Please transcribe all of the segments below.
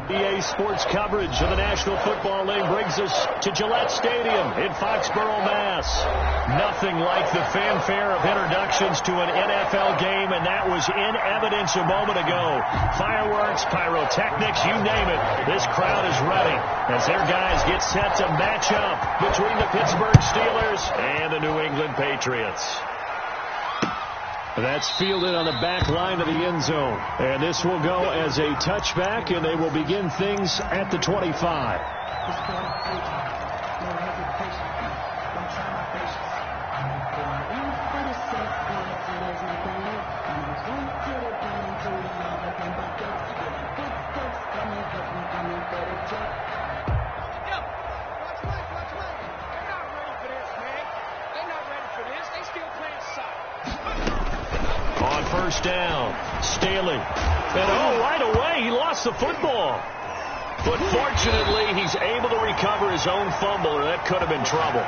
EA Sports coverage of the National Football League brings us to Gillette Stadium in Foxborough, Mass. Nothing like the fanfare of introductions to an NFL game, and that was in evidence a moment ago. Fireworks, pyrotechnics, you name it. This crowd is ready as their guys get set to match up between the Pittsburgh Steelers and the New England Patriots. That's fielded on the back line of the end zone. And this will go as a touchback, and they will begin things at the 25. First down, Staley. And right away, he lost the football. But fortunately, he's able to recover his own fumble, or that could have been trouble.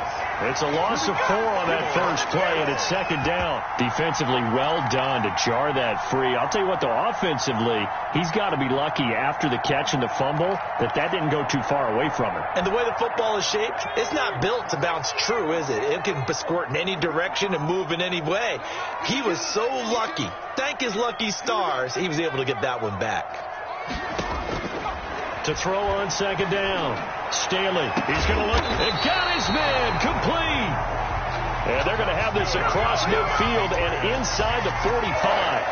It's a loss of 4 on that first play, and it's second down. Defensively, well done to jar that free. I'll tell you what, though, offensively, he's got to be lucky after the catch and the fumble that didn't go too far away from him. And the way the football is shaped, it's not built to bounce true, is it? It can squirt in any direction and move in any way. He was so lucky. Thank his lucky stars, he was able to get that one back. To throw on second down, Staley. He's going to look and got his man complete. And they're going to have this across midfield and inside the 45.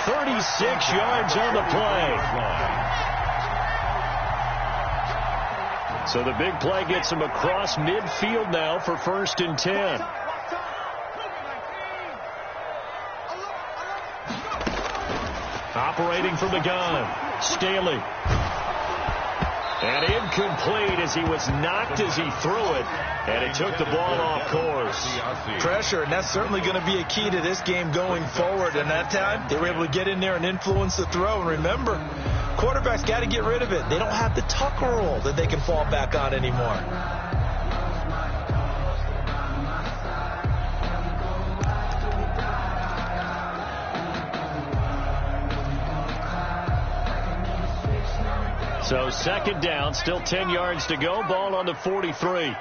36 yards on the play. So the big play gets him across midfield now for 1st and 10. Operating from the gun, Staley. And incomplete as he was knocked as he threw it, and it took the ball off course. Pressure, and that's certainly going to be a key to this game going forward. And that time, they were able to get in there and influence the throw. And remember, quarterbacks got to get rid of it. They don't have the tucker roll that they can fall back on anymore. So second down, still 10 yards to go. Ball on the 43.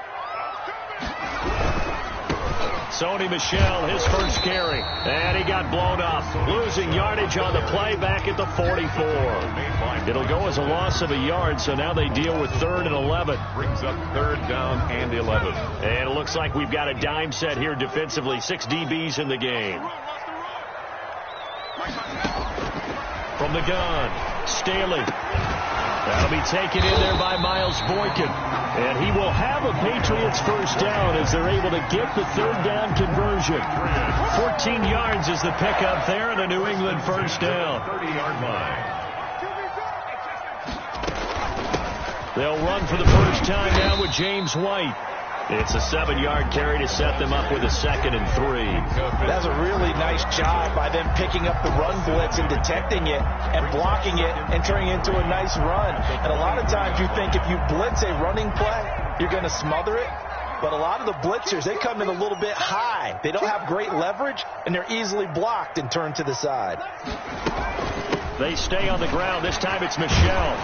Sony Michel, his first carry. And he got blown up. Losing yardage on the play back at the 44. It'll go as a loss of a yard, so now they deal with 3rd and 11. Brings up 3rd down and 11. And it looks like we've got a dime set here defensively. 6 DBs in the game. From the gun, Staley. That'll be taken in there by Miles Boykin. And he will have a Patriots first down as they're able to get the 3rd down conversion. 14 yards is the pickup there and a New England first down. 30-yard line. They'll run for the first time now with James White. It's a 7-yard carry to set them up with a 2nd and 3. That's a really nice job by them picking up the run blitz and detecting it and blocking it and turning it into a nice run. And a lot of times you think if you blitz a running play, you're going to smother it. But a lot of the blitzers, they come in a little bit high. They don't have great leverage, and they're easily blocked and turned to the side. They stay on the ground. This time it's Michel.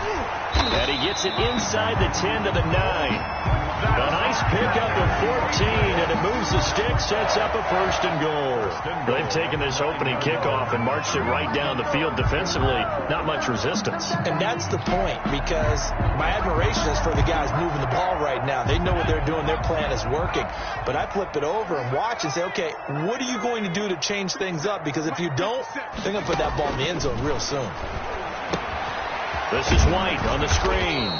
And he gets it inside the 10 to the 9. A nice pickup of 14, and it moves the stick, sets up a 1st and goal. They've taken this opening kickoff and marched it right down the field defensively. Not much resistance. And that's the point, because my admiration is for the guys moving the ball right now. They know what they're doing. Their plan is working. But I flip it over and watch and say, okay, what are you going to do to change things up? Because if you don't, they're going to put that ball in the end zone real soon. This is White on the screen.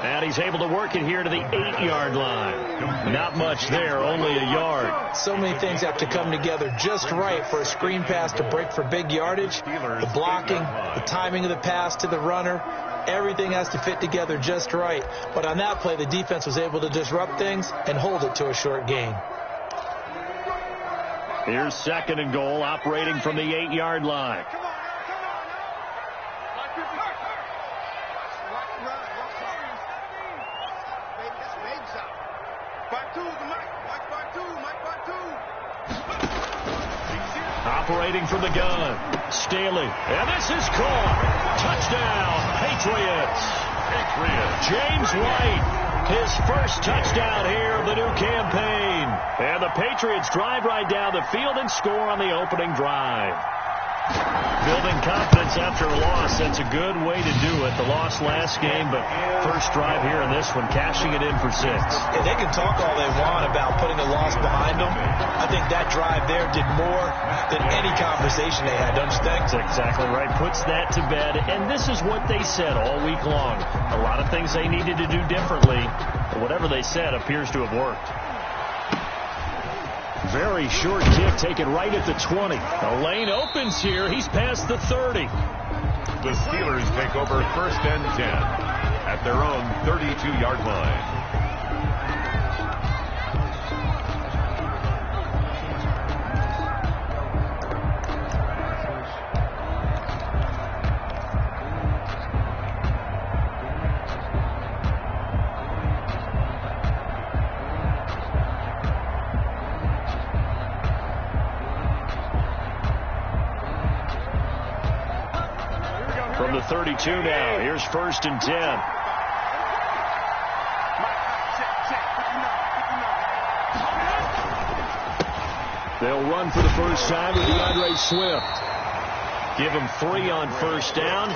And he's able to work it here to the 8-yard line. Not much there, only a yard. So many things have to come together just right for a screen pass to break for big yardage. The blocking, the timing of the pass to the runner, everything has to fit together just right. But on that play, the defense was able to disrupt things and hold it to a short gain. Here's 2nd and goal, operating from the 8-yard line. Operating from the gun, Staley. And this is caught. Touchdown, Patriots. Patriots. James White, his first touchdown here of the new campaign. And the Patriots drive right down the field and score on the opening drive. Building confidence after a loss, that's a good way to do it. The loss last game, but first drive here in this one, cashing it in for 6. Yeah, they can talk all they want about putting a loss behind them. I think that drive there did more than any conversation they had, don't you think? That's exactly right. Puts that to bed, and this is what they said all week long. A lot of things they needed to do differently, but whatever they said appears to have worked. Very short kick taken right at the 20. The lane opens here. He's past the 30. The Steelers take over first and 10 at their own 32-yard line. From the 32 now, here's first and 10. They'll run for the first time with DeAndre Swift. Give him 3 on first down.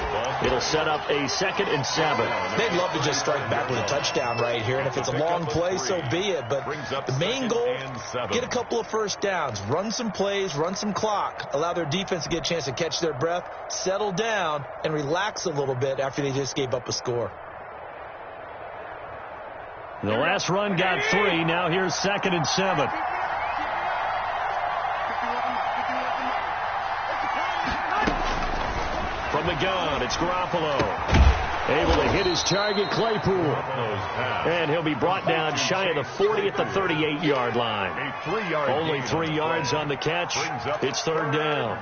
It'll set up a 2nd and 7. They'd love to just strike back with a touchdown right here, and if it's a long play, so be it. But the main goal, get a couple of first downs, run some plays, run some clock, allow their defense to get a chance to catch their breath, settle down, and relax a little bit after they just gave up a score. The last run got 3. Now here's 2nd and 7. From the gun, it's Garoppolo. Able to hit his target, Claypool. And he'll be brought down shy of the 40 at the 38-yard line. Only 3 yards on the catch. It's 3rd down.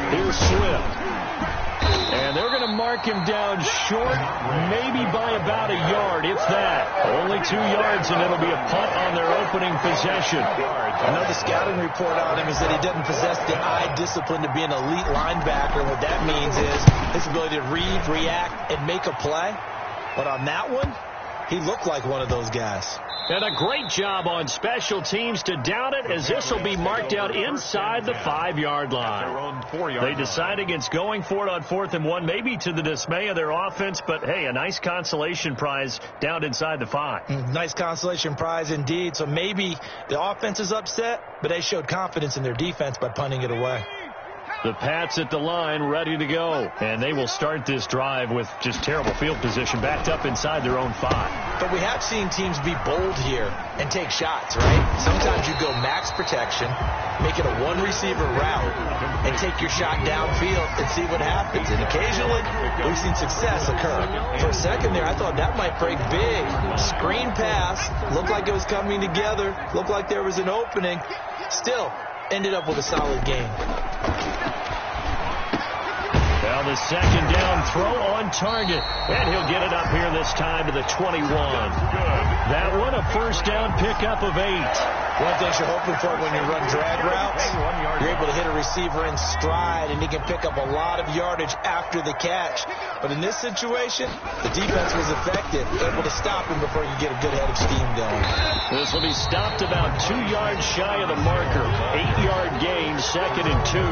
Here's Swift. And they're going to mark him down short, maybe by about a yard, if that. Only 2 yards, and it'll be a punt on their opening possession. Another scouting report on him is that he doesn't possess the eye discipline to be an elite linebacker. And what that means is his ability to read, react, and make a play. But on that one, he looked like one of those guys. And a great job on special teams to down it, as this will be marked out inside the 5-yard line. They decide against going for it on 4th and 1, maybe to the dismay of their offense, but hey, a nice consolation prize down inside the 5. Nice consolation prize indeed. So maybe the offense is upset, but they showed confidence in their defense by punting it away. The Pats at the line, ready to go. And they will start this drive with just terrible field position, backed up inside their own 5. But we have seen teams be bold here and take shots, right? Sometimes you go max protection, make it a one-receiver route, and take your shot downfield and see what happens. And occasionally, we've seen success occur. For a second there, I thought that might break big. Screen pass, looked like it was coming together, looked like there was an opening. Still, ended up with a solid game. Well, the 2nd down throw on target. And he'll get it up here this time to the 21. That one, a first down pickup of 8. One thing you're hoping for when you run drag routes, you're able to hit a receiver in stride, and he can pick up a lot of yardage after the catch. But in this situation, the defense was effective, able to stop him before you get a good head of steam going. This will be stopped about 2 yards shy of the marker. 8-yard gain, 2nd and 2.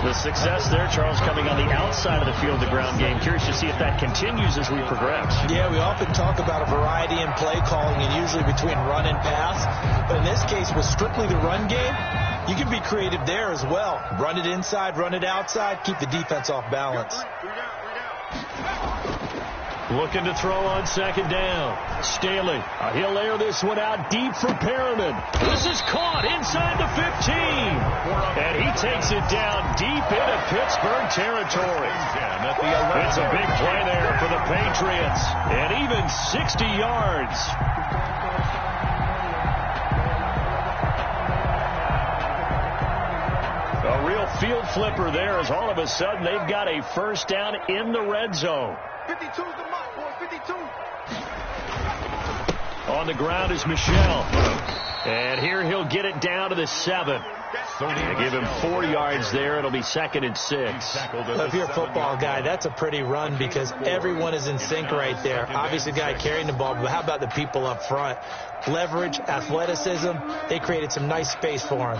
The success there, Charles, coming on the outside of the field, the ground game. Curious to see if that continues as we progress. Yeah, we often talk about a variety in play calling, and usually between run and pass. But in this case, with strictly the run game, you can be creative there as well. Run it inside, run it outside, keep the defense off balance. Looking to throw on 2nd down. Staley, he'll air this one out deep for Perriman. This is caught inside the 15. And he takes it down deep into Pittsburgh territory. It's a big play there for the Patriots. And even 60 yards. A real field flipper there, as all of a sudden they've got a first down in the red zone. 52's the mark, boys. 52. On the ground is Michel. And here he'll get it down to the 7. They give him 4 yards there. It'll be 2nd and 6. Well, if you're a football guy, that's a pretty run because everyone is in sync right there. Obviously, the guy carrying the ball, but how about the people up front? Leverage, athleticism, they created some nice space for him.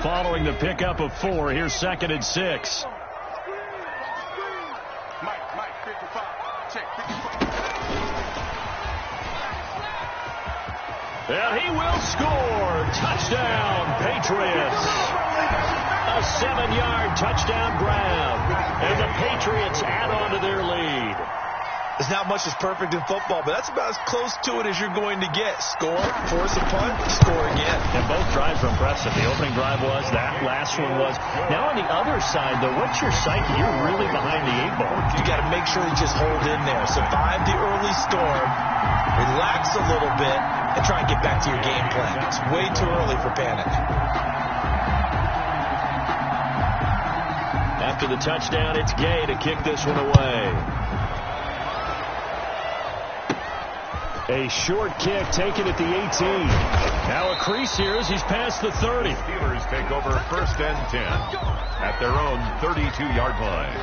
Following the pickup of 4, here's 2nd and 6. And he will score. Touchdown, Patriots. A 7-yard touchdown grab. And the Patriots add on to their lead. There's not much that's perfect in football, but that's about as close to it as you're going to get. Score, force a punt, score again. And both drives were impressive. The opening drive was, that last one was. Now on the other side, though, what's your psyche? You're really behind the 8 ball. You got to make sure you just hold in there. Survive the early storm, relax a little bit, and try and get back to your game plan. It's way too early for panic. After the touchdown, it's Gay to kick this one away. A short kick taken at the 18. Now a crease here as he's past the 30. Steelers take over 1st and 10 at their own 32-yard line.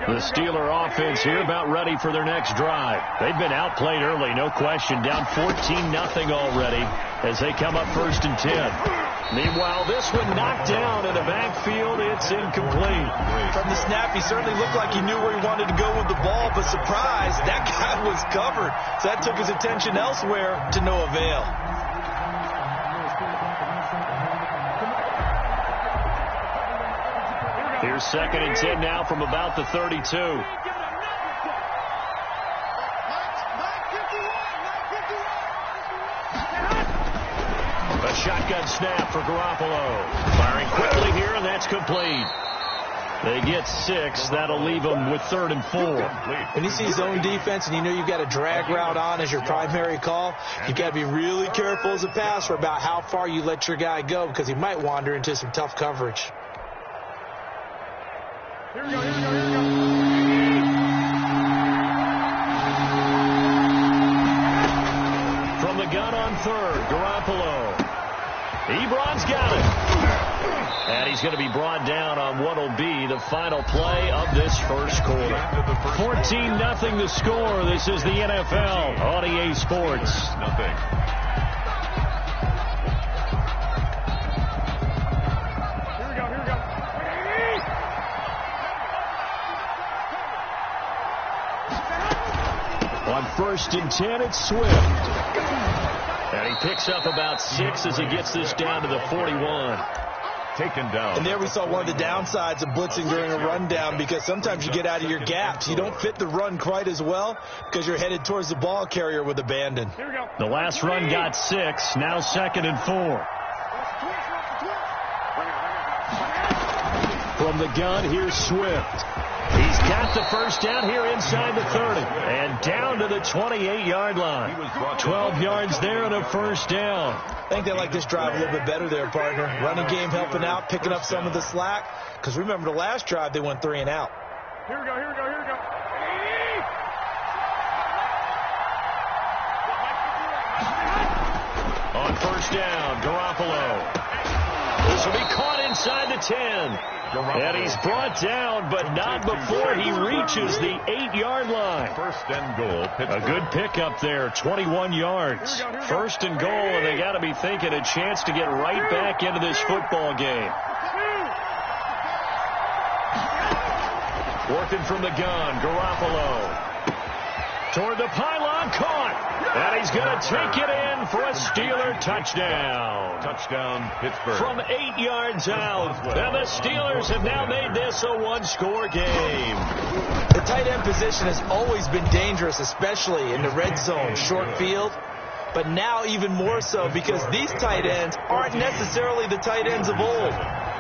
The Steeler offense here about ready for their next drive. They've been outplayed early, no question. Down 14-0 already as they come up 1st and 10. Meanwhile, this one knocked down in the backfield. It's incomplete. From the snap, he certainly looked like he knew where he wanted to go with the ball, but surprise, that guy was covered. So that took his attention elsewhere to no avail. Here's 2nd and 10 now from about the 32. A shotgun snap for Garoppolo. Firing quickly here, and that's complete. They get 6. That'll leave them with 3rd and 4. When you see zone defense and you know you've got a drag route on as your primary call, you've got to be really careful as a passer about how far you let your guy go because he might wander into some tough coverage. Here we go, here we go, here we go. From the gun on 3rd, Garoppolo. Ebron's got it. And he's going to be brought down on what will be the final play of this first quarter. 14-0 the score. This is the NFL on EA Sports. Nothing. On 1st and 10, it's Swift. And he picks up about 6 as he gets this down to the 41. Taken down. And there we saw one of the downsides of blitzing during a rundown because sometimes you get out of your gaps. You don't fit the run quite as well because you're headed towards the ball carrier with abandon. Here we go. The last run got 6. Now 2nd and 4. From the gun, here's Swift. He's got the first down here inside the 30 and down to the 28-yard line. 12 yards there and a first down. I think they like this drive a little bit better there, partner. Running game helping out, picking up some of the slack. Because remember the last drive, they went 3 and out. Here we go, here we go, here we go. On 1st down, Garoppolo. This will be caught inside the 10. And he's brought down, but not before he reaches the 8-yard line. 1st and goal. A good pickup there, 21 yards. 1st and goal, and they got to be thinking a chance to get right back into this football game. Working from the gun, Garoppolo. Toward the pylon, caught. And he's going to take it in for a Steeler touchdown. Touchdown, Pittsburgh. From 8 yards out. And the Steelers have now made this a one-score game. The tight end position has always been dangerous, especially in the red zone, short field. But now even more so because these tight ends aren't necessarily the tight ends of old.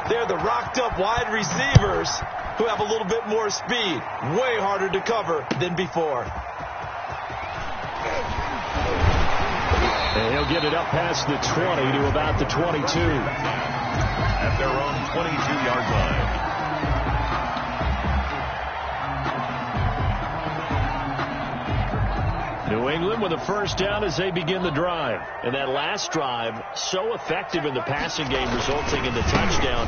They're the rocked-up wide receivers who have a little bit more speed. Way harder to cover than before. And he'll get it up past the 20 to about the 22. At their own 22-yard line. New England with a first down as they begin the drive. And that last drive, so effective in the passing game, resulting in the touchdown.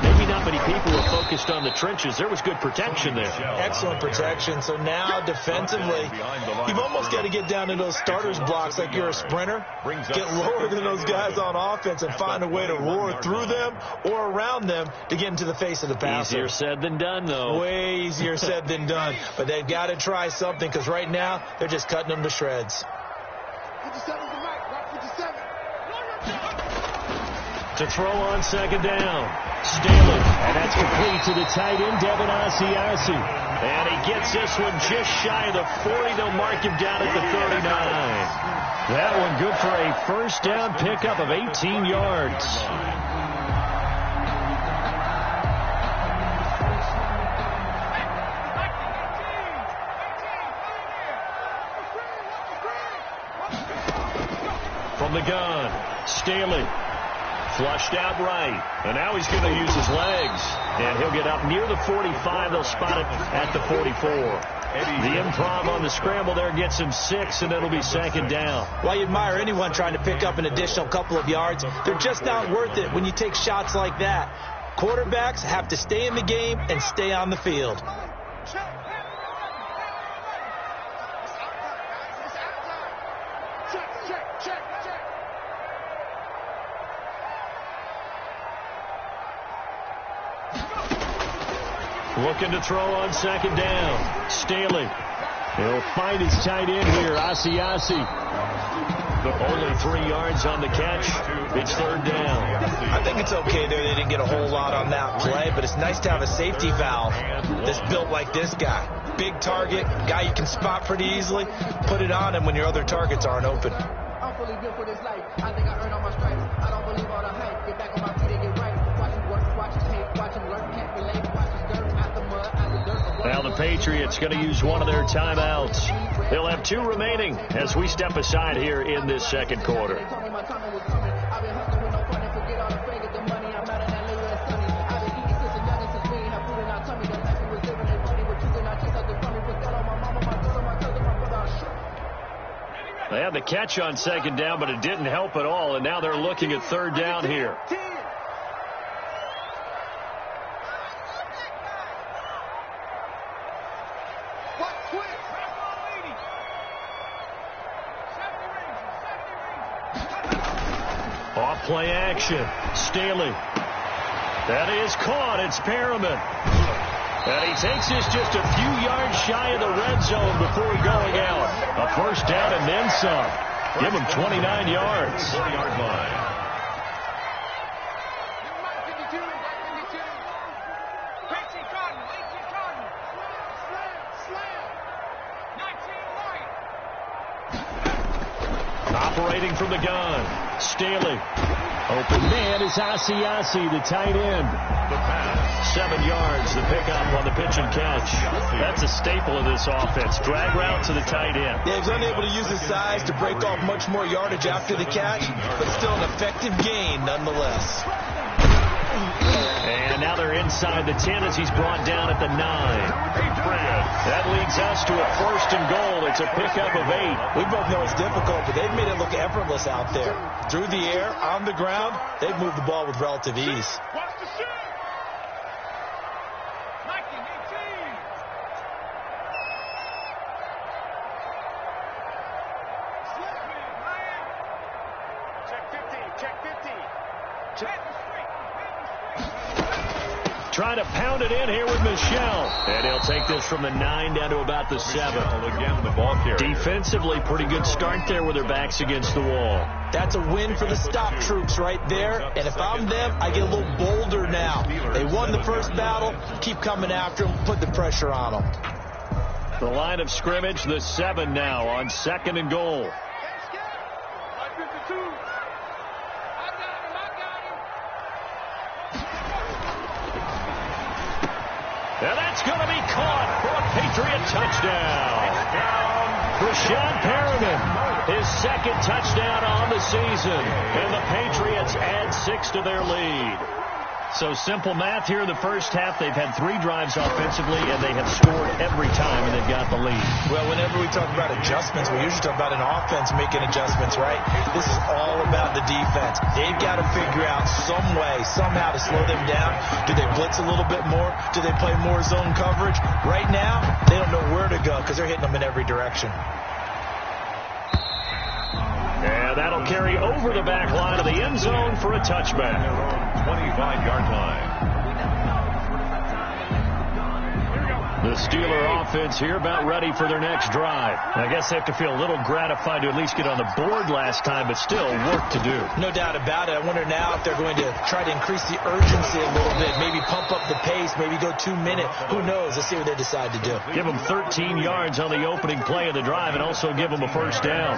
Maybe not many people are focused on the trenches. There was good protection there. Excellent protection. So now defensively, you've almost got to get down to those starters blocks like you're a sprinter. Get lower than those guys on offense and find a way to roar through them or around them to get into the face of the passer. Easier said than done, though. Way easier said than done. But they've got to try something because right now they're just cutting them to shreds. 57 to right, 57. To throw on second down. Staley, and that's complete to the tight end, Devin Asiasi. And he gets this one just shy of the 40. They'll mark him down at the 39. That one good for a first down pickup of 18 yards. From the gun, Staley. Flushed out right, and now he's going to use his legs, and he'll get up near the 45. They'll spot it at the 44. The improv on the scramble there gets him 6, and it'll be second down. Well, you admire anyone trying to pick up an additional couple of yards. They're just not worth it when you take shots like that. Quarterbacks have to stay in the game and stay on the field. Looking to throw on second down. Staley. He'll find his tight end here, Asiasi. Only 3 yards on the catch. It's third down. I think it's okay there. They didn't get a whole lot on that play, but it's nice to have a safety valve that's built like this guy. Big target, guy you can spot pretty easily. Put it on him when your other targets aren't open. I'm fully built for this life. I think I earned all my stripes. I don't believe all the hype. Get back on my feet and get right. Watch him work, watch him tape, watch him learn, can't relate. Watch his dirt out the mud, out the dirt. Now the Patriots going to use one of their timeouts. They'll have 2 remaining as we step aside here in this second quarter. They told me my timing was coming. I've been hustling with no fun and forget all the fame, get the money. I'm out of that later and sunny. I've been eating since a youngin' since we ain't have food in our tummy. The life we was living and funny. But you did not chase nothing from me. Put that on my mama, my brother, my cousin, my brother. I'm sure. They had the catch on second down, but it didn't help at all, and now they're looking at third down here. Off play action. Staley. That is caught. It's Perriman. And he takes this just a few yards shy of the red zone before going out. A first down and then some. Give him 29 yards. 40-yard line. Operating from the gun. Staley. Open man is Asiasi, the tight end. The pass. 7 yards, the pickup on the pitch and catch. That's a staple of this offense. Drag route to the tight end. Yeah, he's unable to use his size to break off much more yardage after the catch, but still an effective gain nonetheless. And now they're inside the 10 as he's brought down at the 9. That leads us to a first and goal. It's a pickup of 8. We both know it's difficult, but they've made it look effortless out there. Through the air, on the ground, they've moved the ball with relative ease. Watch the shit. 1918. Check 15. Check 15. Check. Trying to pound it in here with Michelle. And he'll take this from the 9 down to about the 7. Again, the ball carrier. Defensively, pretty good start there with their backs against the wall. That's a win for the stop troops right there. And if I'm them, I get a little bolder now. They won the first battle. Keep coming after them. Put the pressure on them. The line of scrimmage, the 7 now on second and goal. That's going to be caught for a Patriot touchdown. Rashawn Perriman, his second touchdown on the season. And the Patriots add 6 to their lead. So simple math here in the first half. They've had 3 drives offensively, and they have scored every time, and they've got the lead. Well, whenever we talk about adjustments, we usually talk about an offense making adjustments, right? This is all about the defense. They've got to figure out some way, somehow to slow them down. Do they blitz a little bit more? Do they play more zone coverage? Right now, they don't know where to go because they're hitting them in every direction. And that'll carry over the back line of the end zone for a touchback. 25-yard line. The Steeler offense here about ready for their next drive. I guess they have to feel a little gratified to at least get on the board last time, but still work to do. No doubt about it. I wonder now if they're going to try to increase the urgency a little bit, maybe pump up the pace, maybe go 2-minute. Who knows? Let's see what they decide to do. Give them 13 yards on the opening play of the drive and also give them a first down.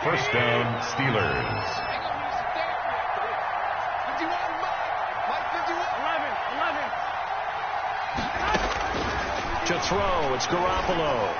First down, Steelers. To throw, it's Garoppolo.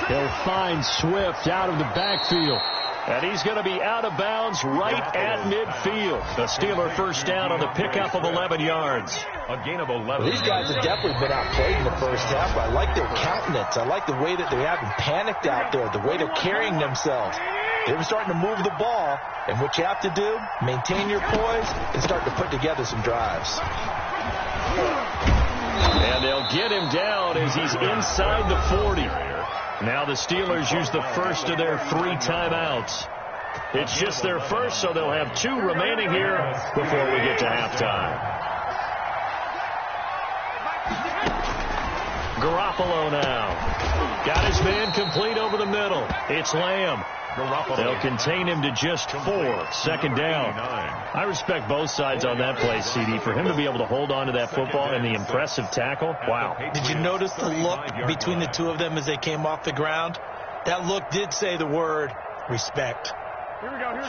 He'll find Swift out of the backfield. And he's going to be out of bounds right at midfield. The Steeler first down on the pickup of 11 yards. A gain of 11. Well, these guys have definitely been outplayed in the first half. I like their countenance. I like the way that they haven't panicked out there, the way they're carrying themselves. They were starting to move the ball, and what you have to do, maintain your poise and start to put together some drives. And they'll get him down as he's inside the 40. Now the Steelers use the first of their 3 timeouts. It's just their first, so they'll have 2 remaining here before we get to halftime. Garoppolo now. Got his man complete over the middle. It's Lamb. They'll contain him to just 4. Second down. I respect both sides on that play, CD. For him to be able to hold on to that football and the impressive tackle, wow. Did you notice the look between the two of them as they came off the ground? That look did say the word respect.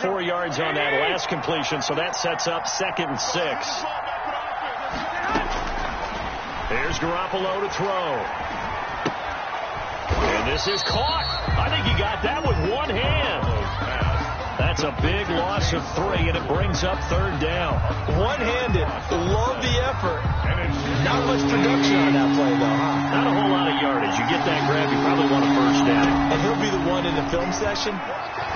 4 yards on that last completion, so that sets up 2nd and 6. There's Garoppolo to throw. And this is caught. I think he got that with one hand. That's a big loss of 3, and it brings up 3rd down. One-handed. Love the effort. Not much production on that play, though, huh? Not a whole lot of yardage. You get that grab, you probably want a first down. And he'll be the one in the film session.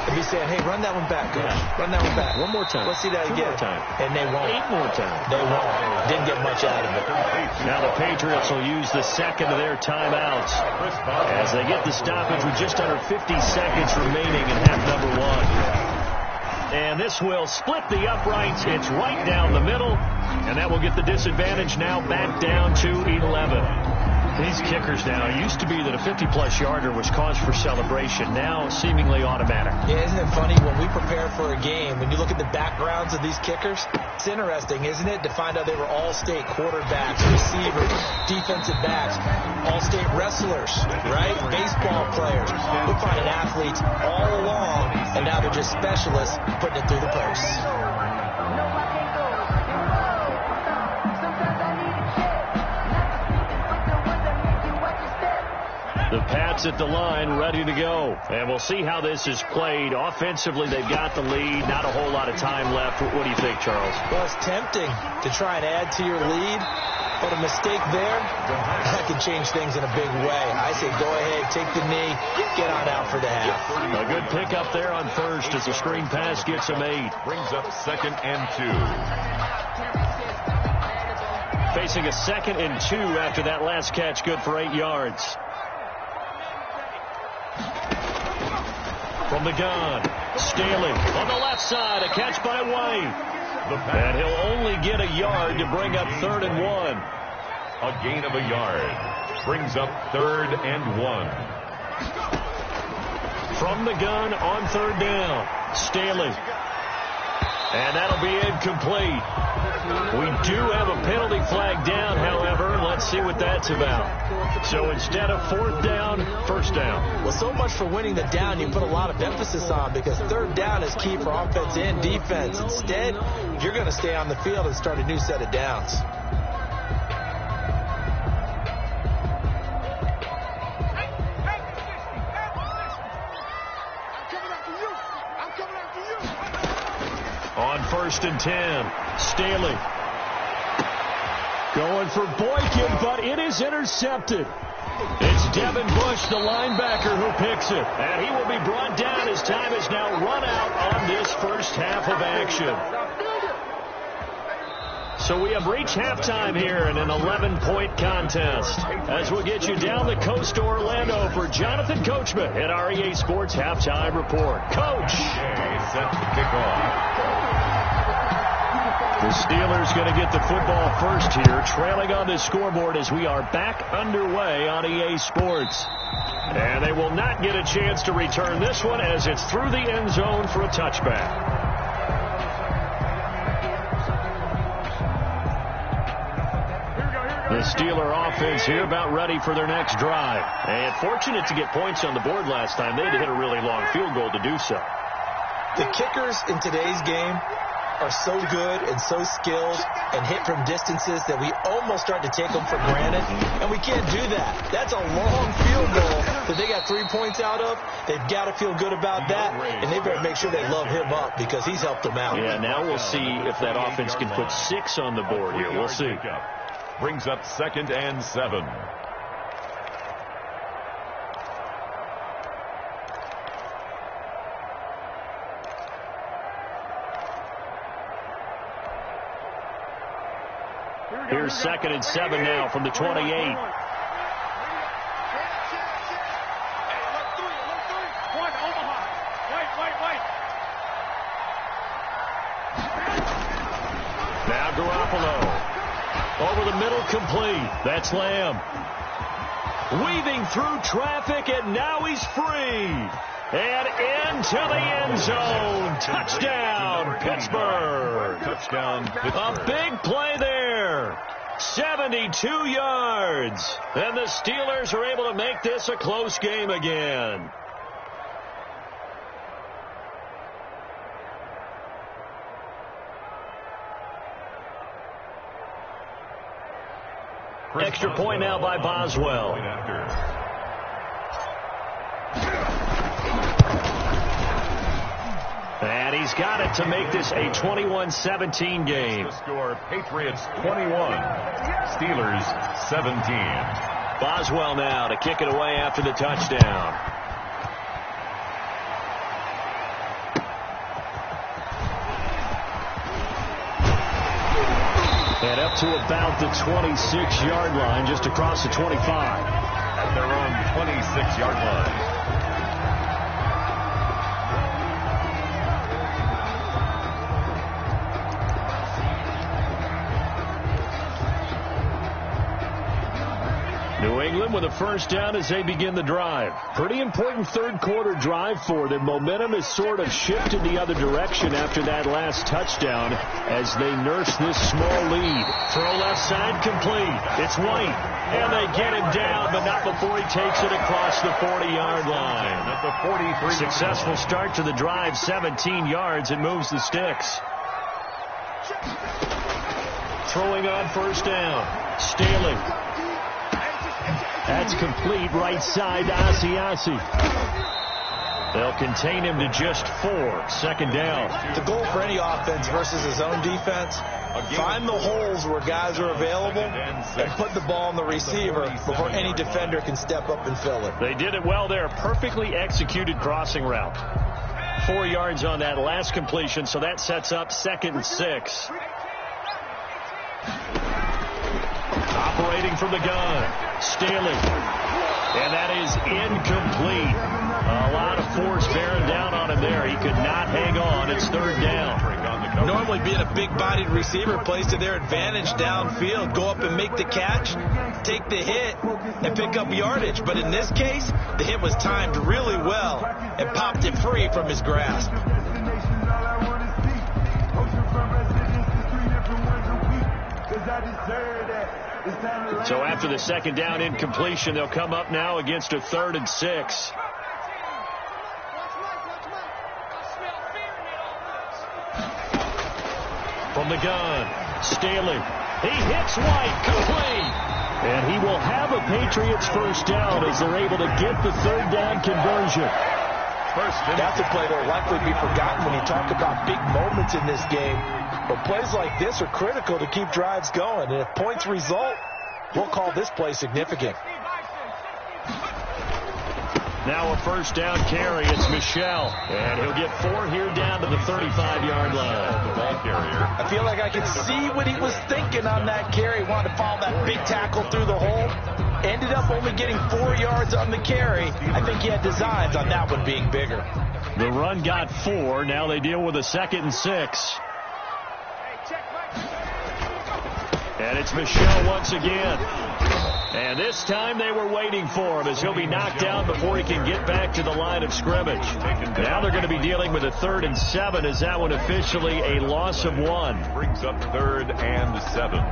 He'll be saying, hey, run that one back, coach. Run that one back. One more time. Let's see that 2 again. more time. And they won't. 8 more times. They won't. Didn't get much out of it. Now the Patriots will use the second of their timeouts as they get the stoppage with just under 50 seconds remaining in half number 1. And this will split the uprights. It's right down the middle, and that will get the disadvantage now back down to 11. These kickers now, it used to be that a 50-plus yarder was cause for celebration. Now seemingly automatic. Yeah, isn't it funny when we prepare for a game, when you look at the backgrounds of these kickers, it's interesting, isn't it, to find out they were all-state quarterbacks, receivers, defensive backs, all-state wrestlers, right? Baseball players. We're finding athletes all along, and now they're just specialists putting it through the posts. The Pats at the line, ready to go. And we'll see how this is played. Offensively, they've got the lead. Not a whole lot of time left. What do you think, Charles? Well, it's tempting to try and add to your lead, but a mistake there, that can change things in a big way. I say go ahead, take the knee, get on out for the half. A good pickup there on first as the screen pass gets him 8. Brings up 2nd and 2. Facing a 2nd and 2 after that last catch, good for 8 yards. From the gun, Staley on the left side, a catch by White. And he'll only get a yard to bring up 3rd and 1. A gain of a yard. Brings up 3rd and 1. From the gun on 3rd down, Staley. And that'll be incomplete. We do have a penalty flag down, however. Let's see what that's about. So instead of 4th down, 1st down. Well, so much for winning the down you put a lot of emphasis on, because 3rd down is key for offense and defense. Instead, you're going to stay on the field and start a new set of downs. On 1st and 10, Staley. Going for Boykin, but it is intercepted. It's Devin Bush, the linebacker, who picks it. And he will be brought down as time is now run out on this first half of action. So we have reached halftime here in an 11-point contest. As we'll get you down the coast to Orlando for Jonathan Coachman at our EA Sports Halftime Report. Coach. Set to kick off. The Steelers going to get the football first here, trailing on this scoreboard as we are back underway on EA Sports. And they will not get a chance to return this one as it's through the end zone for a touchback. The Steeler offense here about ready for their next drive. And fortunate to get points on the board last time. They had to hit a really long field goal to do so. The kickers in today's game are so good and so skilled and hit from distances that we almost start to take them for granted, and we can't do that. That's a long field goal that they got 3 points out of. They've got to feel good about that, and they better make sure they love him up because he's helped them out. Yeah, now we'll see if that offense can put 6 on the board here. We'll see. Brings up 2nd and 7. Here's 2nd and 7 now from the 28. Now Garoppolo. Over the middle, complete. That's Lamb. Weaving through traffic, and now he's free. And into the end zone. Touchdown, Pittsburgh. Touchdown, Pittsburgh. A big play there. 72 yards. And the Steelers are able to make this a close game again. Extra point now by Boswell. And he's got it to make this a 21-17 game. The score, Patriots 21, Steelers 17. Boswell now to kick it away after the touchdown. And up to about the 26-yard line, just across the 25. At their own 26-yard line. New England with a first down as they begin the drive. Pretty important third quarter drive for them. Momentum has sort of shifted the other direction after that last touchdown as they nurse this small lead. Throw left side complete. It's White. And they get him down, but not before he takes it across the 40-yard line. At the 43. Successful start to the drive, 17 yards. It moves the sticks. Throwing on first down. Staley. That's complete right side to Asiasi. They'll contain him to just 4. 2nd down. The goal for any offense versus his own defense, find the holes where guys are available and put the ball on the receiver before any defender can step up and fill it. They did it well there. Perfectly executed crossing route. 4 yards on that last completion, so that sets up 2nd and 6. Operating from the gun. Staley. And that is incomplete. A lot of force bearing down on him there. He could not hang on. It's 3rd down. Normally being a big-bodied receiver plays to their advantage downfield. Go up and make the catch, take the hit, and pick up yardage. But in this case, the hit was timed really well and popped it free from his grasp. So after the 2nd down incompletion, they'll come up now against a 3rd and 6. From the gun, Staley. He hits White, complete. And he will have a Patriots first down as they're able to get the 3rd down conversion. That's a play that will likely be forgotten when you talk about big moments in this game. But plays like this are critical to keep drives going. And if points result, we'll call this play significant. Now a first down carry. It's Michel. And he'll get 4 here down to the 35-yard line. The ball carrier. I feel like I can see what he was thinking on that carry. Wanted to follow that big tackle through the hole. Ended up only getting 4 yards on the carry. I think he had designs on that one being bigger. The run got 4. Now they deal with a 2nd and 6. And it's Michel once again. And this time they were waiting for him as he'll be knocked down before he can get back to the line of scrimmage. Now they're going to be dealing with a 3rd and 7 as that one officially a loss of 1. Brings up 3rd and 7.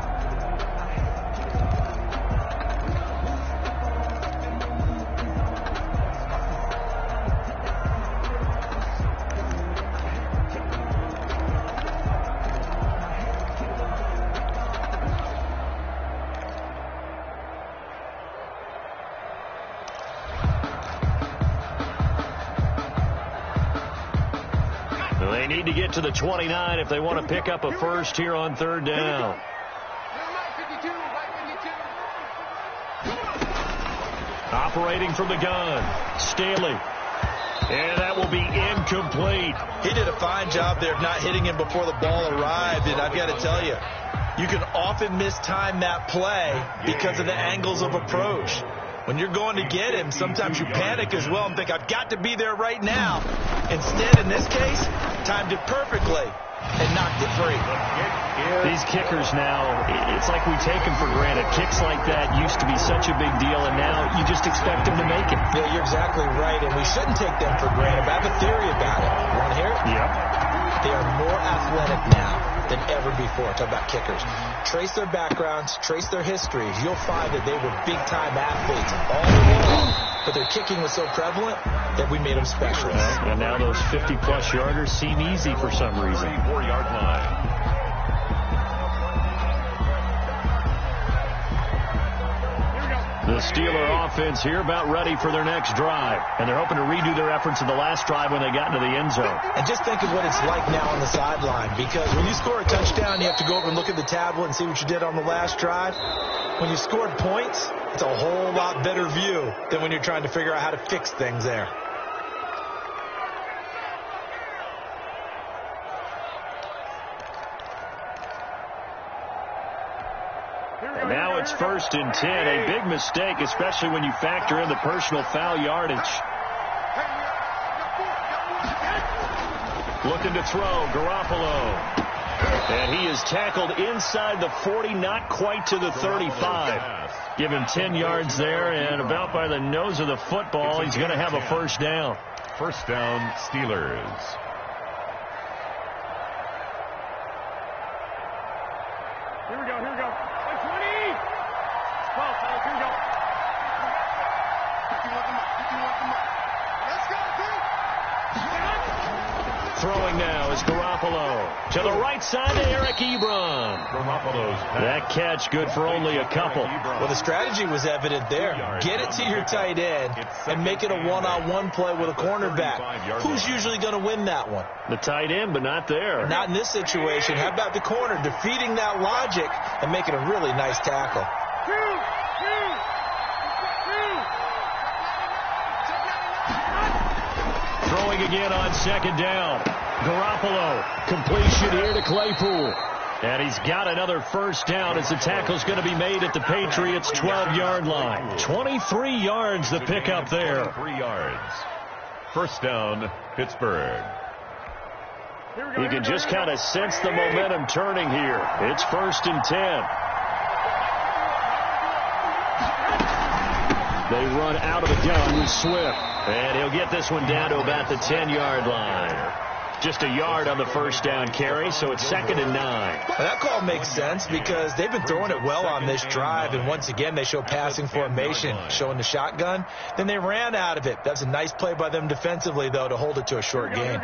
They need to get to the 29 if they want to pick up a first here on 3rd down. Operating from the gun, Staley. And that will be incomplete. He did a fine job there of not hitting him before the ball arrived. And I've got to tell you, you can often mistime that play because of the angles of approach. When you're going to get him, sometimes you panic as well and think, I've got to be there right now. Instead, in this case, timed it perfectly and knocked it free. These kickers now, it's like we take them for granted. Kicks like that used to be such a big deal, and now you just expect them to make it. Yeah, you're exactly right, and we shouldn't take them for granted. But I have a theory about it. You want to hear it? Yep. They are more athletic now than ever before. Talk about kickers. Trace their backgrounds, trace their histories. You'll find that they were big-time athletes all along, but their kicking was so prevalent that we made them specialists. And now those 50-plus yarders seem easy for some reason. 4-yard line. The Steeler offense here about ready for their next drive. And they're hoping to redo their efforts in the last drive when they got into the end zone. And just think of what it's like now on the sideline, because when you score a touchdown, you have to go over and look at the tablet and see what you did on the last drive. When you scored points, it's a whole lot better view than when you're trying to figure out how to fix things there. And now it's 1st and 10. A big mistake, especially when you factor in the personal foul yardage. Looking to throw, Garoppolo. And he is tackled inside the 40, not quite to the 35. Give him 10 yards there, and about by the nose of the football, he's going to have a first down. First down, Steelers. Here we go, here we go. 20! 12, fellas, here we go. 51 come up. Let's go, dude! Throwing now is Garoppolo. To the right side to Eric Ebron. Garoppolo's That catch good for only a couple. Well, the strategy was evident there. Get it to your tight end and make it a one-on-one play with a cornerback. Who's usually going to win that one? The tight end, but not there. Not in this situation. How about the corner defeating that logic and making a really nice tackle? Throwing again on 2nd down. Garoppolo. Completion here to Claypool. And he's got another first down as the tackle's going to be made at the Patriots' 12-yard line. 23 yards the pickup there. 3 yards. First down, Pittsburgh. You can just kind of sense the momentum turning here. It's 1st and 10. They run out of the gun with Swift. And he'll get this one down to about the 10-yard line. Just a yard on the first down carry, so it's 2nd and 9. Well, that call makes sense because they've been throwing it well on this drive, and once again they show passing formation, showing the shotgun. Then they ran out of it. That's a nice play by them defensively, though, to hold it to a short gain.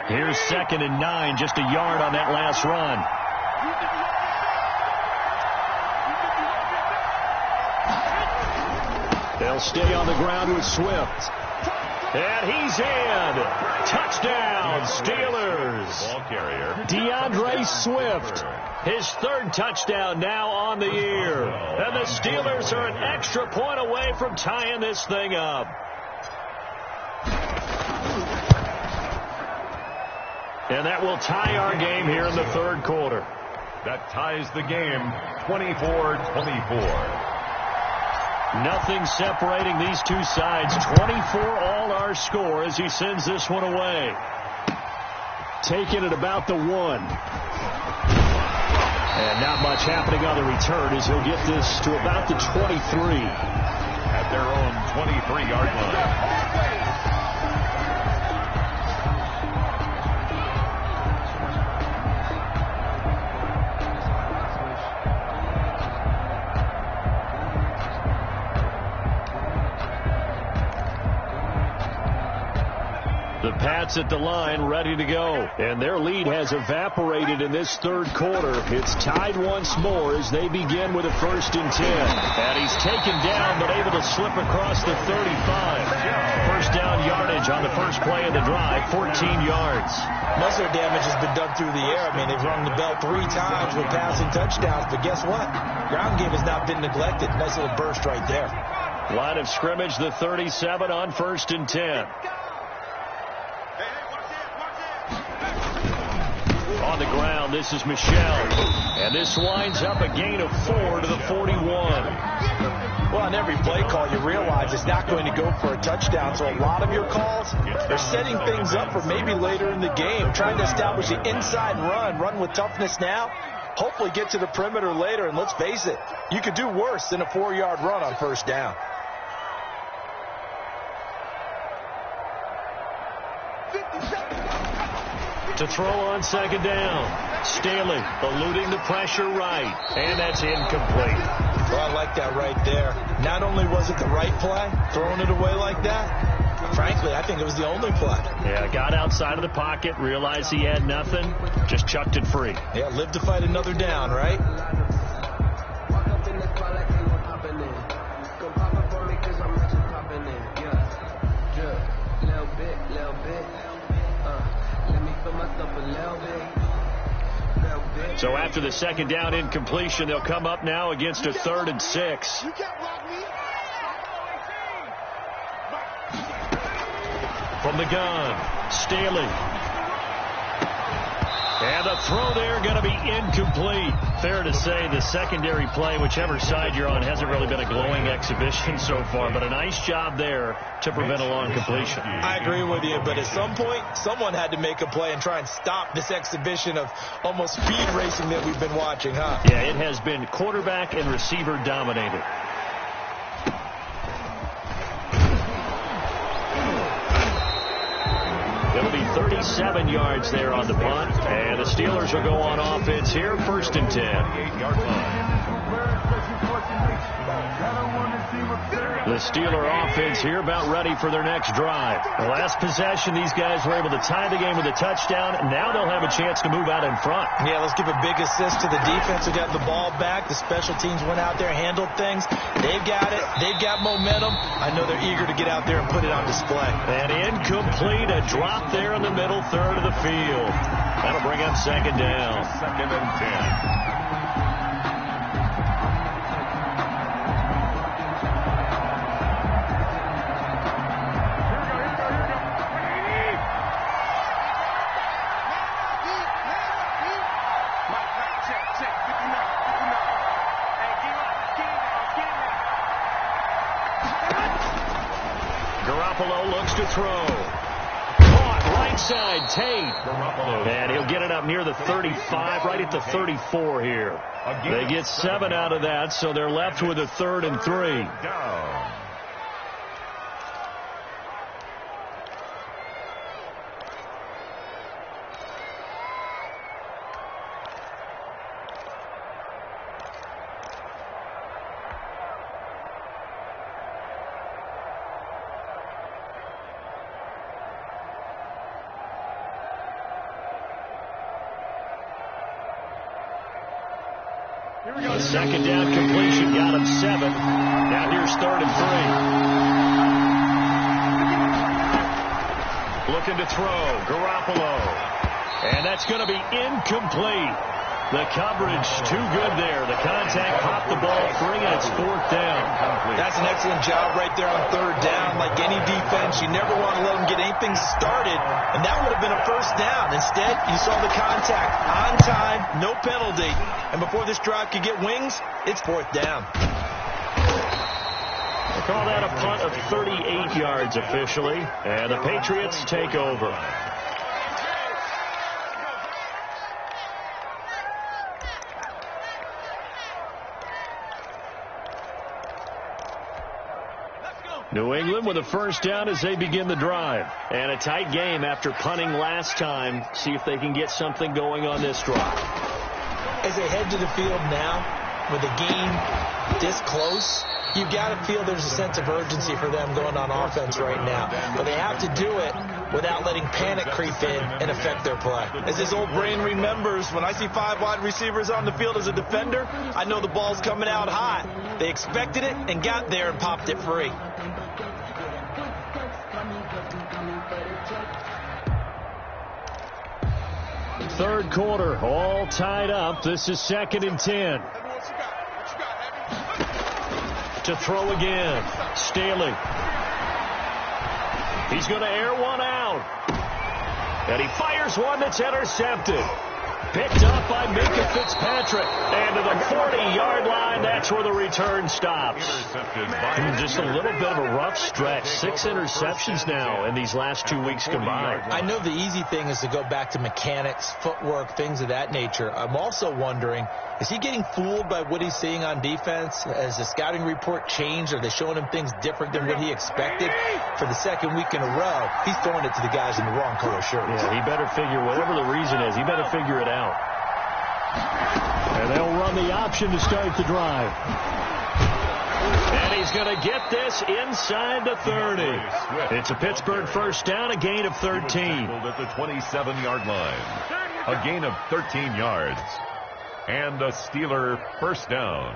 Here's 2nd and 9, just a yard on that last run. They'll stay on the ground with Swift. And he's in. Touchdown, Steelers. Ball carrier. DeAndre Swift. His third touchdown now on the year. And the Steelers are an extra point away from tying this thing up. And that will tie our game here in the third quarter. That ties the game 24-24. Nothing separating these two sides. 24 all our score as he sends this one away. Taking it about the 1. And not much happening on the return as he'll get this to about the 23. At their own 23-yard line. The Pats at the line ready to go. And their lead has evaporated in this third quarter. It's tied once more as they begin with a 1st and 10. And he's taken down but able to slip across the 35. First down yardage on the first play of the drive, 14 yards. Most of their damage has been done through the air. I mean, they've rung the bell 3 times with passing touchdowns. But guess what? Ground game has not been neglected. Nice little burst right there. Line of scrimmage, the 37 on 1st and 10. On the ground, this is Michelle. And this winds up a gain of 4 to the 41. Well, on every play call, you realize it's not going to go for a touchdown. So a lot of your calls, they're setting things up for maybe later in the game, trying to establish an inside run with toughness now, hopefully get to the perimeter later. And let's face it, you could do worse than a 4-yard run on 1st down. To throw on 2nd down. Staley eluding the pressure right. And that's incomplete. Well, I like that right there. Not only was it the right play, throwing it away like that, frankly, I think it was the only play. Yeah, got outside of the pocket, realized he had nothing, just chucked it free. Yeah, live to fight another down, right? So after the 2nd down incompletion, they'll come up now against a 3rd and 6. From the gun, Staley. And the throw there going to be incomplete. Fair to say the secondary play, whichever side you're on, hasn't really been a glowing exhibition so far, but a nice job there to prevent a long completion. I agree with you, but at some point, someone had to make a play and try and stop this exhibition of almost speed racing that we've been watching, huh? Yeah, it has been quarterback and receiver dominated. It'll be 37 yards there on the punt. And the Steelers will go on offense here, 1st and 10. 8-yard line. The Steeler offense here about ready for their next drive. The last possession, these guys were able to tie the game with a touchdown, and now they'll have a chance to move out in front. Yeah, let's give a big assist to the defense who got the ball back. The special teams went out there, handled things. They've got it. They've got momentum. I know they're eager to get out there and put it on display. And incomplete, a drop there in the middle third of the field. That'll bring up 2nd down. 2nd and 10. To throw. Caught right side, Tate. And he'll get it up near the 35, right at the 34 here. They get 7 out of that, so they're left with a 3rd and 3. Down. A 2nd down completion got him 7. Now here's 3rd and 3. looking to throw. Garoppolo. And that's going to be incomplete. The coverage too good there. The contact popped the ball free, and it's 4th down. That's an excellent job right there on 3rd down. Like any defense, you never want to let them get anything started, and that would have been a 1st down. Instead, you saw the contact on time, no penalty. And before this drive could get wings, it's 4th down. They call that a punt of 38 yards officially, and the Patriots take over. New England with a 1st down as they begin the drive. And a tight game after punting last time. See if they can get something going on this drive. As they head to the field now, with the game this close, you've got to feel there's a sense of urgency for them going on offense right now. But they have to do it without letting panic creep in and affect their play. As this old brain remembers, when I see 5 wide receivers on the field as a defender, I know the ball's coming out hot. They expected it and got there and popped it free. Third quarter, all tied up. This is 2nd and 10. To throw again. Staley. He's going to air one out. And he fires one that's intercepted. Picked up by Minka Fitzpatrick. And to the 40-yard line, that's where the return stops. Just a little bit of a rough stretch. 6 interceptions now in these last 2 weeks combined. I know the easy thing is to go back to mechanics, footwork, things of that nature. I'm also wondering, is he getting fooled by what he's seeing on defense? Has the scouting report changed? Are they showing him things different than what he expected? For the 2nd week in a row, he's throwing it to the guys in the wrong color shirts. Yeah, he better figure, whatever the reason is, he better figure it out. And they'll run the option to start the drive. And he's going to get this inside the 30. It's a Pittsburgh 1st down, a gain of 13. At the 27-yard line. A gain of 13 yards. And a Steeler 1st down.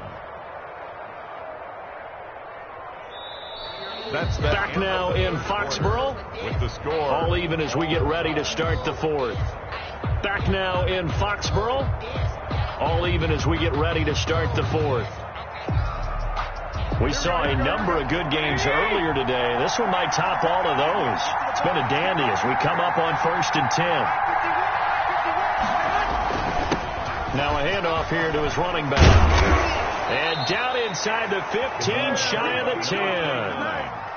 That's back now in Foxborough. With the score. All even as we get ready to start the 4th. Back now in Foxborough. All even as we get ready to start the 4th. We saw a number of good games earlier today. This one might top all of those. It's been a dandy as we come up on 1st and 10. Now a handoff here to his running back. And down inside the 15, shy of the 10.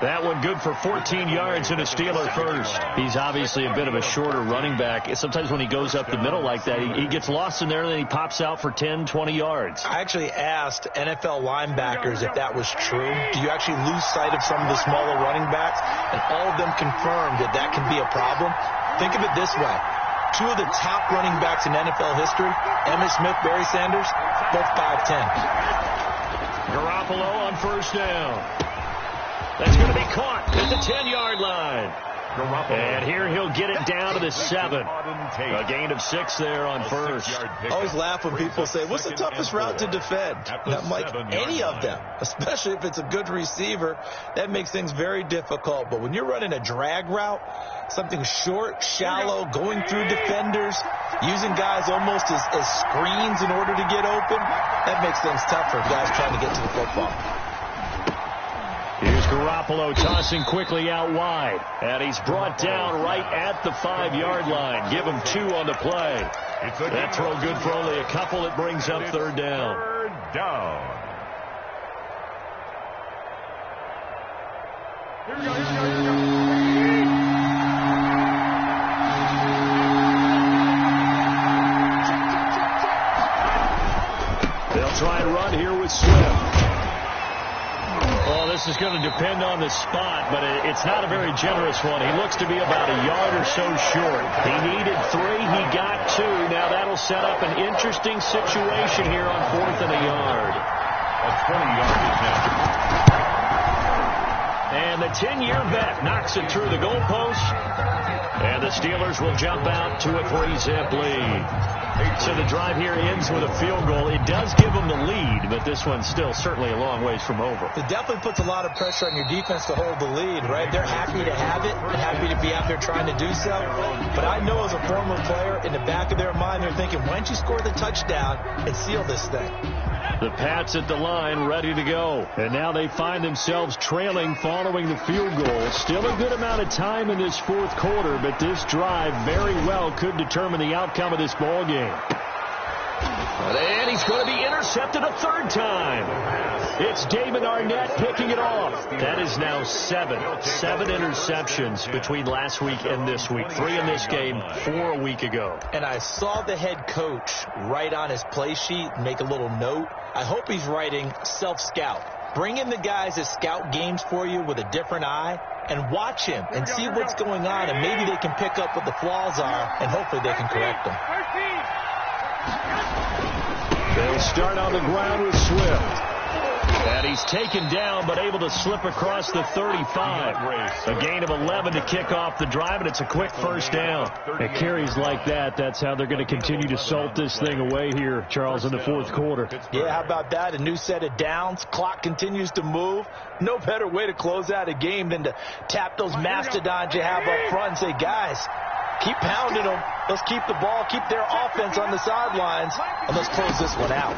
That one good for 14 yards and a Steeler 1st. He's obviously a bit of a shorter running back. Sometimes when he goes up the middle like that, he gets lost in there and then he pops out for 10, 20 yards. I actually asked NFL linebackers if that was true. Do you actually lose sight of some of the smaller running backs? And all of them confirmed that that can be a problem. Think of it this way. 2 of the top running backs in NFL history, Emmitt Smith, Barry Sanders, both 5'10". Garoppolo on 1st down. That's going to be caught at the 10-yard line. And here he'll get it down to the 7. A gain of 6 there on 1st. I always laugh when people say, what's the toughest route to defend? And I'm like, any of them, especially if it's a good receiver. That makes things very difficult. But when you're running a drag route, something short, shallow, going through defenders, using guys almost as screens in order to get open, that makes things tough for guys trying to get to the football. Here's Garoppolo tossing quickly out wide. And he's brought down right at the 5-yard line. Give him 2 on the play. That throw good for only a couple. It brings up 3rd down. 3rd down. Here we go, here we go, here we go. They'll try and run here with Swift. Well, this is going to depend on the spot, but it's not a very generous one. He looks to be about a yard or so short. He needed 3. He got 2. Now that'll set up an interesting situation here on 4th and a yard. A 20-yard attempt. And the 10-year vet knocks it through the goalpost. And the Steelers will jump out to a 3-zip lead. So the drive here ends with a field goal. It does give them the lead, but this one's still certainly a long ways from over. It definitely puts a lot of pressure on your defense to hold the lead, right? They're happy to have it, and happy to be out there trying to do so. But I know as a former player, in the back of their mind, they're thinking, why don't you score the touchdown and seal this thing? The Pats at the line, ready to go. And now they find themselves trailing following the field goal. Still a good amount of time in this fourth quarter, but this drive very well could determine the outcome of this ball game. And he's going to be intercepted a third time. It's Damon Arnett picking it off. That is now seven interceptions between last week and this week. 3 in this game, 4 a week ago. And I saw the head coach write on his play sheet, make a little note. I hope he's writing self-scout. Bring in the guys that scout games for you with a different eye and watch him and see what's going on, and maybe they can pick up what the flaws are, and hopefully they can correct them. They'll start on the ground with Swift. And he's taken down, but able to slip across the 35. A gain of 11 to kick off the drive, and it's a quick first down. At carries like that, that's how they're going to continue to salt this thing away here, Charles, in the fourth quarter. Yeah, how about that? A new set of downs. Clock continues to move. No better way to close out a game than to tap those mastodons you have up front and say, guys, keep pounding them. Let's keep the ball, keep their offense on the sidelines, and let's close this one out.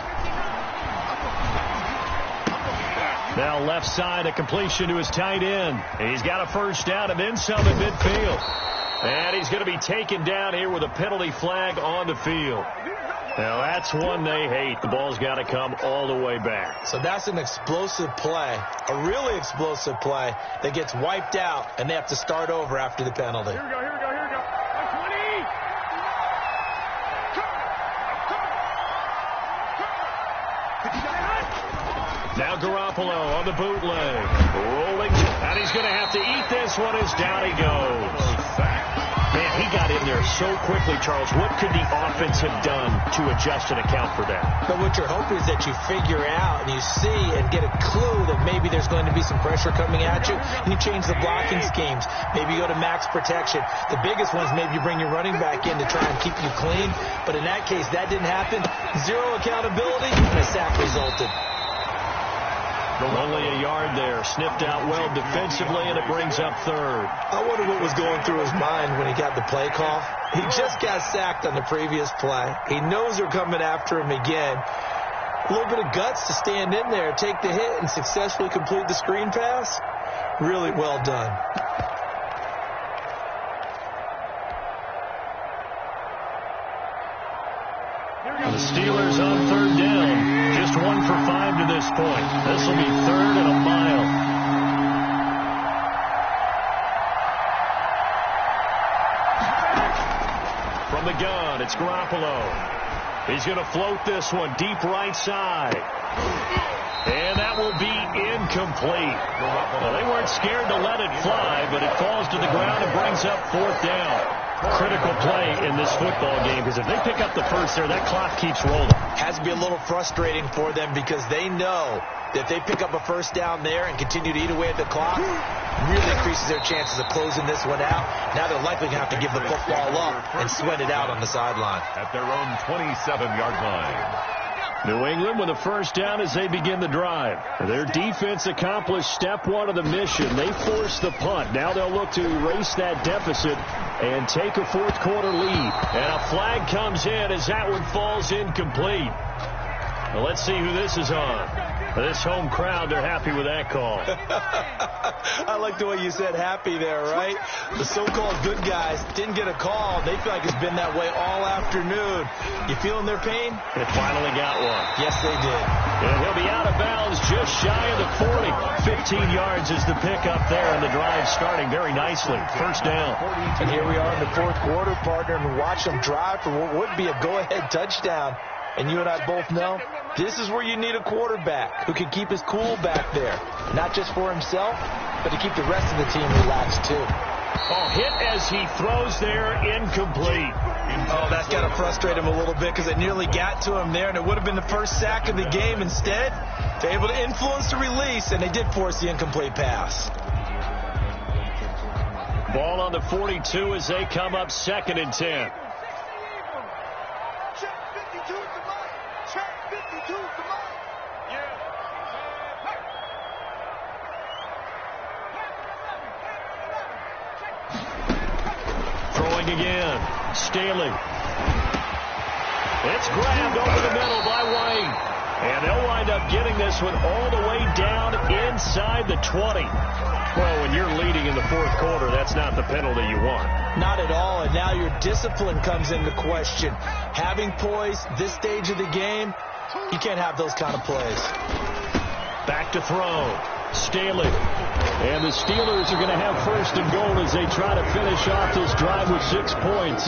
Now left side, a completion to his tight end. He's got a first down and then some in midfield. And he's going to be taken down here with a penalty flag on the field. Now that's one they hate. The ball's got to come all the way back. So that's an explosive play, a really explosive play that gets wiped out, and they have to start over after the penalty. Here we go, here we go, here we go. 20! Now Garoppolo on the bootleg. Rolling, and he's going to have to eat this one as down he goes. Man, he got in there so quickly, Charles. What could the offense have done to adjust and account for that? But what you're hoping is that you figure out and you see and get a clue that maybe there's going to be some pressure coming at you. And you change the blocking schemes. Maybe you go to max protection. The biggest one is maybe you bring your running back in to try and keep you clean. But in that case, that didn't happen. Zero accountability, and a sack resulted. Only a yard there. Sniffed out well defensively, and it brings up third. I wonder what was going through his mind when he got the play call. He just got sacked on the previous play. He knows they're coming after him again. A little bit of guts to stand in there, take the hit, and successfully complete the screen pass. Really well done. The Steelers on third down. Just 1 for 5 to this point. This will be third and a mile. From the gun, it's Garoppolo. He's going to float this one deep right side. And that will be incomplete. Well, they weren't scared to let it fly, but it falls to the ground and brings up fourth down. Critical play in this football game, because if they pick up the first there, that clock keeps rolling. Has to be a little frustrating for them because they know that if they pick up a first down there and continue to eat away at the clock, really increases their chances of closing this one out. Now they're likely going to have to give the football up and sweat it out on the sideline. At their own 27-yard line. New England with a first down as they begin the drive. Their defense accomplished step 1 of the mission. They forced the punt. Now they'll look to erase that deficit and take a fourth quarter lead. And a flag comes in as that one falls incomplete. Well, let's see who this is on. This home crowd, they're happy with that call. I like the way you said happy there, right? The so-called good guys didn't get a call. They feel like it's been that way all afternoon. You feeling their pain? They finally got one. Yes, they did. And he'll be out of bounds just shy of the 40. 15 yards is the pickup there, and the drive starting very nicely. First down. And here we are in the fourth quarter, partner, and watch them drive for what would be a go-ahead touchdown. And you and I both know this is where you need a quarterback who can keep his cool back there. Not just for himself, but to keep the rest of the team relaxed too. Oh, hit as he throws there, incomplete. Oh, that's got to frustrate him a little bit because it nearly got to him there, and it would have been the first sack of the game. Instead, they're able to influence the release, and they did force the incomplete pass. Ball on the 42 as they come up 2nd and 10. Throwing again. Staley. It's grabbed over the middle by White. And they'll wind up getting this one all the way down inside the 20. Well, when you're leading in the 4th quarter, that's not the penalty you want. Not at all, and now your discipline comes into question. Having poise this stage of the game, you can't have those kind of plays. Back to throw. Staley. And the Steelers are going to have 1st and goal as they try to finish off this drive with 6 points.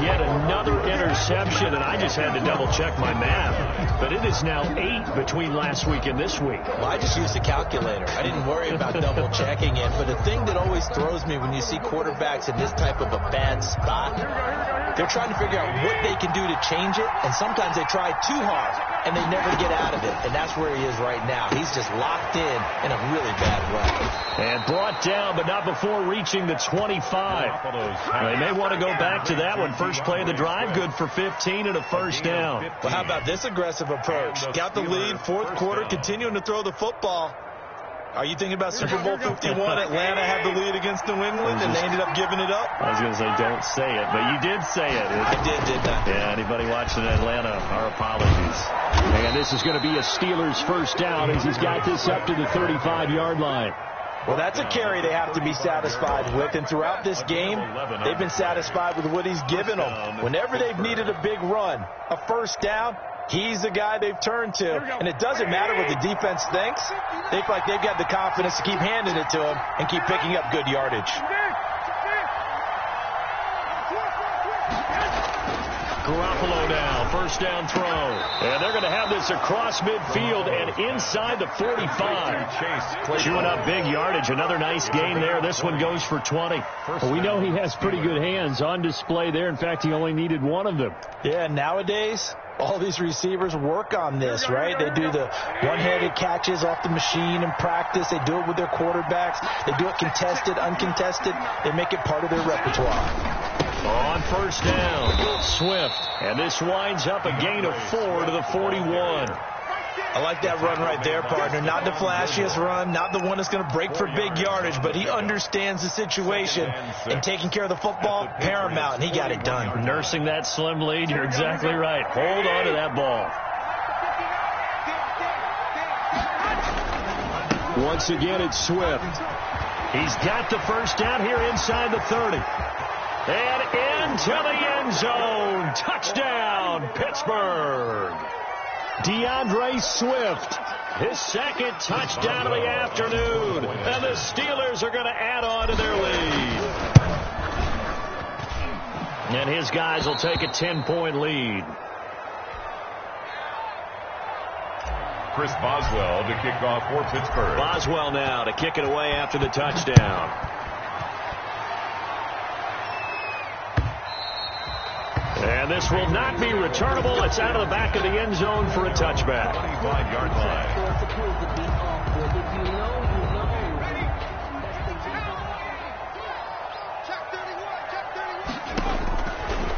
Yet another interception, and I just had to double-check my math. But it is now 8 between last week and this week. Well, I just used a calculator. I didn't worry about double-checking it. But the thing that always throws me when you see quarterbacks in this type of a bad spot, they're trying to figure out what they can do to change it, and sometimes they try too hard, and they never get out of it. And that's where he is right now. He's just locked in a really bad way. And brought down, but not before reaching the 25. They may want to go back to that one. First play of the drive, good for 15 and a 1st down. Well, how about this aggressive approach? Got the lead, 4th quarter, continuing to throw the football. Are you thinking about Super Bowl 51? Atlanta had the lead against New England, and they ended up giving it up? I was going to say, don't say it, but you did say it. I didn't I? Yeah, anybody watching Atlanta, our apologies. And this is going to be a Steelers 1st down as he's got this up to the 35-yard line. Well, that's a carry they have to be satisfied with, and throughout this game, they've been satisfied with what he's given them. Whenever they've needed a big run, a 1st down, he's the guy they've turned to, and it doesn't matter what the defense thinks. They feel like they've got the confidence to keep handing it to him and keep picking up good yardage. Garoppolo now, 1st down throw. And they're going to have this across midfield and inside the 45. Chewing up big yardage. Another nice gain there. This one goes for 20. Well, we know he has pretty good hands on display there. In fact, he only needed one of them. Yeah, nowadays, all these receivers work on this, right? They do the one-handed catches off the machine in practice. They do it with their quarterbacks. They do it contested, uncontested. They make it part of their repertoire. On 1st down, Swift. And this winds up a gain of 4 to the 41. I like that run right there, partner. Not the flashiest run, not the one that's going to break for big yardage, but he understands the situation, and taking care of the football, paramount, and he got it done. Nursing that slim lead, you're exactly right. Hold on to that ball. Once again, it's Swift. He's got the 1st down here inside the 30. And into the end zone. Touchdown, Pittsburgh. DeAndre Swift, his 2nd touchdown of the afternoon. And the Steelers are going to add on to their lead. And his guys will take a 10-point lead. Chris Boswell to kick off for Pittsburgh. Boswell now to kick it away after the touchdown. And this will not be returnable. It's out of the back of the end zone for a touchback. 25-yard line.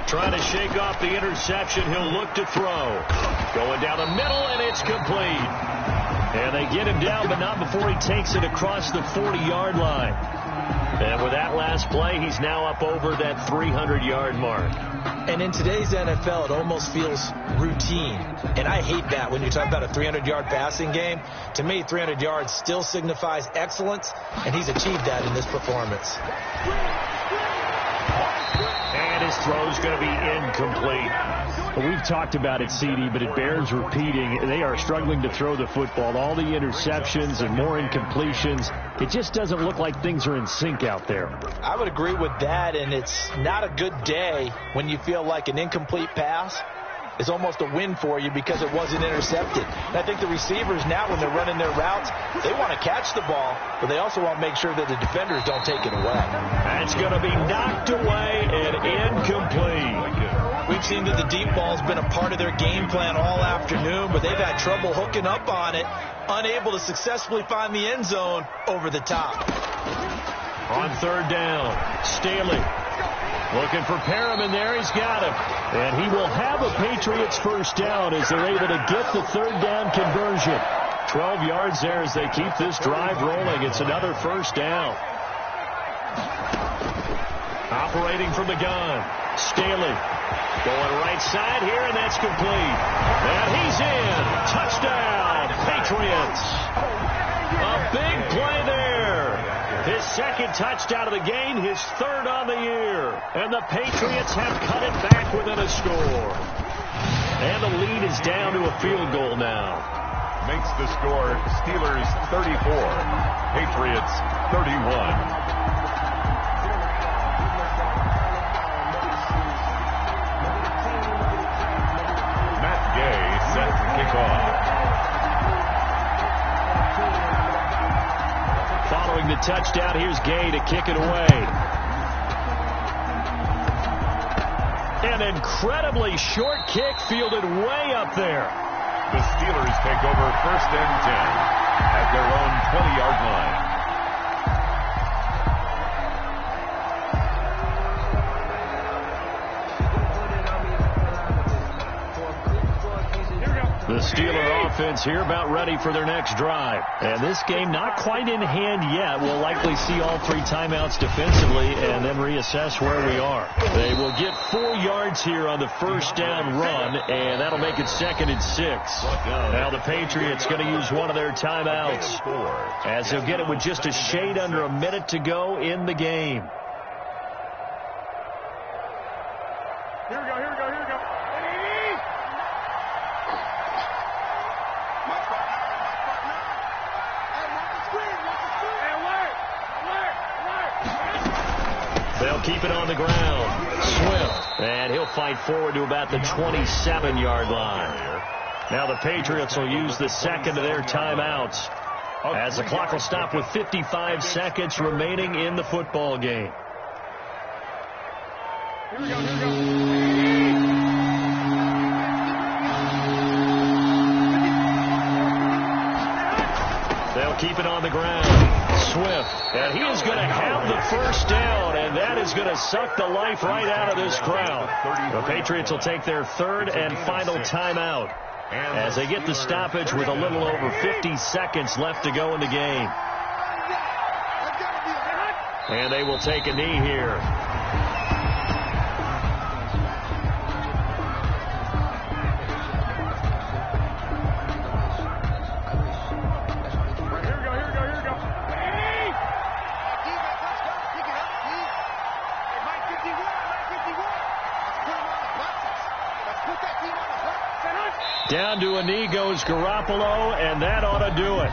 Trying to shake off the interception. He'll look to throw. Going down the middle, and it's complete. And they get him down, but not before he takes it across the 40-yard line. And with that last play, he's now up over that 300-yard mark. And in today's NFL, it almost feels routine. And I hate that when you talk about a 300-yard passing game. To me, 300 yards still signifies excellence, and he's achieved that in this performance. And his throw's going to be incomplete. Well, we've talked about it, CD, but it bears repeating. They are struggling to throw the football. All the interceptions and more incompletions. It just doesn't look like things are in sync out there. I would agree with that, and it's not a good day when you feel like an incomplete pass is almost a win for you because it wasn't intercepted. And I think the receivers now, when they're running their routes, they want to catch the ball, but they also want to make sure that the defenders don't take it away. That's going to be knocked away and incomplete. We've seen that the deep ball's been a part of their game plan all afternoon, but they've had trouble hooking up on it, unable to successfully find the end zone over the top. On third down, Staley looking for Perriman there. He's got him. And he will have a Patriots first down as they're able to get the third down conversion. 12 yards there as they keep this drive rolling. It's another first down. Operating from the gun, Staley going right side here, and that's complete. And he's in. Touchdown, Patriots. A big play there. His second touchdown of the game, his third on the year. And the Patriots have cut it back within a score. And the lead is down to a field goal now. Makes the score Steelers 34, Patriots 31. Set to kick off. Following the touchdown, here's Gay to kick it away. An incredibly short kick fielded way up there. The Steelers take over first and 10 at their own 20-yard line. The Steeler offense here about ready for their next drive. And this game not quite in hand yet. We'll likely see all 3 timeouts defensively and then reassess where we are. They will get 4 yards here on the first down run, and that'll make it 2nd and 6. Now the Patriots going to use one of their timeouts as they'll get it with just a shade under a minute to go in the game. Here we go, here we go, here we go. They'll keep it on the ground. Swift. And he'll fight forward to about the 27-yard line. Now the Patriots will use the second of their timeouts as the clock will stop with 55 seconds remaining in the football game. Here we go, here we go. They'll keep it on the ground. Swift. And he is going to have the first down, and that is going to suck the life right out of this crowd. The Patriots will take their third and final timeout as they get the stoppage with a little over 50 seconds left to go in the game. And they will take a knee here. Down to a knee goes Garoppolo, and that ought to do it.